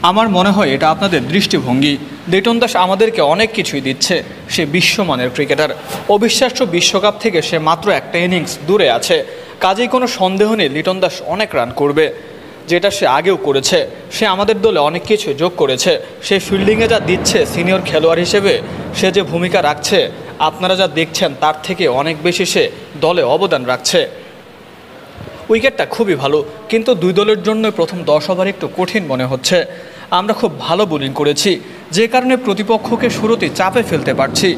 আমার মনে হয় এটা আপনাদের দৃষ্টিভঙ্গি। লিটন দাস আমাদেরকে অনেক কিছুই দিচ্ছে। সে বিশ্বমানের ক্রিকেটার। অবিশ্বাস্য বিশ্বকাপ থেকে সে মাত্র একটা ইনিংস দূরে আছে। কাজেই কোনো সন্দেহ নেই লিটন দাস অনেক রান করবে, যেটা সে আগেও করেছে। সে আমাদের দলে অনেক কিছু যোগ করেছে। সে ফিল্ডিংয়ে যা দিচ্ছে, সিনিয়র খেলোয়াড় হিসেবে সে যে ভূমিকা রাখছে, আপনারা যা দেখছেন তার থেকে অনেক বেশি সে দলে অবদান রাখছে। উইকেটটা খুবই ভালো, কিন্তু দুই দলের জন্য প্রথম 10 ওভার একটু কঠিন মনে হচ্ছে। আমরা খুব ভালো বোলিং করেছি, যে কারণে প্রতিপক্ষকে শুরুতেই চাপে ফেলতে পারছি।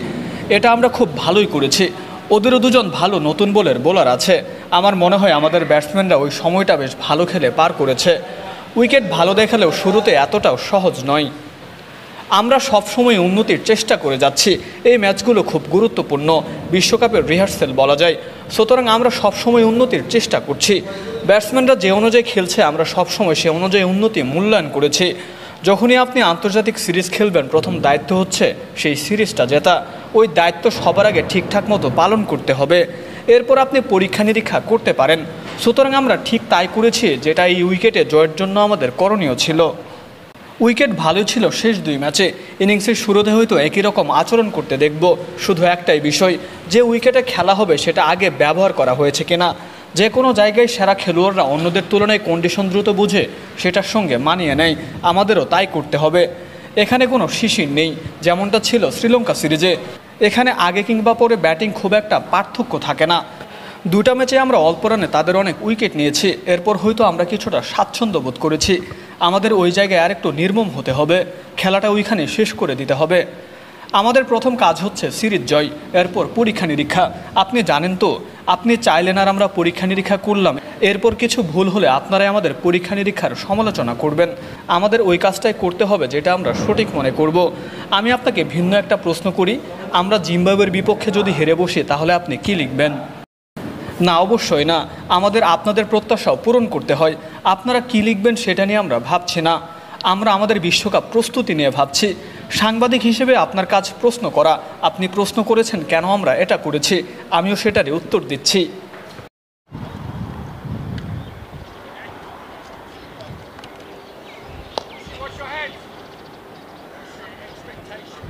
এটা আমরা খুব ভালোই করেছি। ওদেরও দুজন ভালো নতুন বোলার আছে। আমার মনে হয় আমাদের ব্যাটসম্যানরা ওই সময়টা বেশ ভালো খেলে পার করেছে। উইকেট ভালো দেখালেও শুরুতে এতটাও সহজ নয়। আমরা সবসময় উন্নতির চেষ্টা করে যাচ্ছি। এই ম্যাচগুলো খুব গুরুত্বপূর্ণ, বিশ্বকাপের রিহার্সেল বলা যায়। সুতরাং আমরা সবসময় উন্নতির চেষ্টা করছি। ব্যাটসম্যানরা যে অনুযায়ী খেলছে আমরা সবসময় সে অনুযায়ী উন্নতি মূল্যায়ন করেছি। যখনই আপনি আন্তর্জাতিক সিরিজ খেলবেন, প্রথম দায়িত্ব হচ্ছে সেই সিরিজটা জেতা। ওই দায়িত্ব সবার আগে ঠিকঠাক মতো পালন করতে হবে। এরপর আপনি পরীক্ষা নিরীক্ষা করতে পারেন। সুতরাং আমরা ঠিক তাই করেছি, যেটা এই উইকেটে জয়ের জন্য আমাদের করণীয় ছিল। উইকেট ভালোই ছিল শেষ 2 ম্যাচে। ইনিংসের শুরুতে হয়তো একই রকম আচরণ করতে দেখব। শুধু একটাই বিষয়, যে উইকেটে খেলা হবে সেটা আগে ব্যবহার করা হয়েছে কিনা। যে কোনো জায়গায় সেরা খেলোয়াড়রা অন্যদের তুলনায় কন্ডিশন দ্রুত বুঝে সেটার সঙ্গে মানিয়ে নেয়। আমাদেরও তাই করতে হবে। এখানে কোনো শিশির নেই, যেমনটা ছিল শ্রীলঙ্কা সিরিজে। এখানে আগে কিংবা পরে ব্যাটিং খুব একটা পার্থক্য থাকে না। 2টা ম্যাচে আমরা অল্প রানে তাদের অনেক উইকেট নিয়েছি। এরপর হয়তো আমরা কিছুটা স্বাচ্ছন্দ্য বোধ করেছি। আমাদের ওই জায়গায় আরেকটু নির্মম হতে হবে। খেলাটা ওইখানে শেষ করে দিতে হবে। আমাদের প্রথম কাজ হচ্ছে সিরিজ জয়, এরপর পরীক্ষা নিরীক্ষা। আপনি জানেন তো, আপনি চাইলেন আর আমরা পরীক্ষা নিরীক্ষা করলাম, এরপর কিছু ভুল হলে আপনারাই আমাদের পরীক্ষা নিরীক্ষার সমালোচনা করবেন। আমাদের ওই কাজটাই করতে হবে যেটা আমরা সঠিক মনে করব। আমি আপনাকে ভিন্ন একটা প্রশ্ন করি, আমরা জিম্বাবুয়ের বিপক্ষে যদি হেরে বসি তাহলে আপনি কি লিখবেন? না, অবশ্যই না। আমাদের আপনাদের প্রত্যাশাও পূরণ করতে হয়। আপনারা কী লিখবেন সেটা নিয়ে আমরা ভাবছি না। আমরা আমাদের বিশ্বকাপ প্রস্তুতি নিয়ে ভাবছি। সাংবাদিক হিসেবে আপনার কাজ প্রশ্ন করা। আপনি প্রশ্ন করেছেন কেন আমরা এটা করেছি, আমিও সেটারই উত্তর দিচ্ছি। Watch your head. That's the expectation.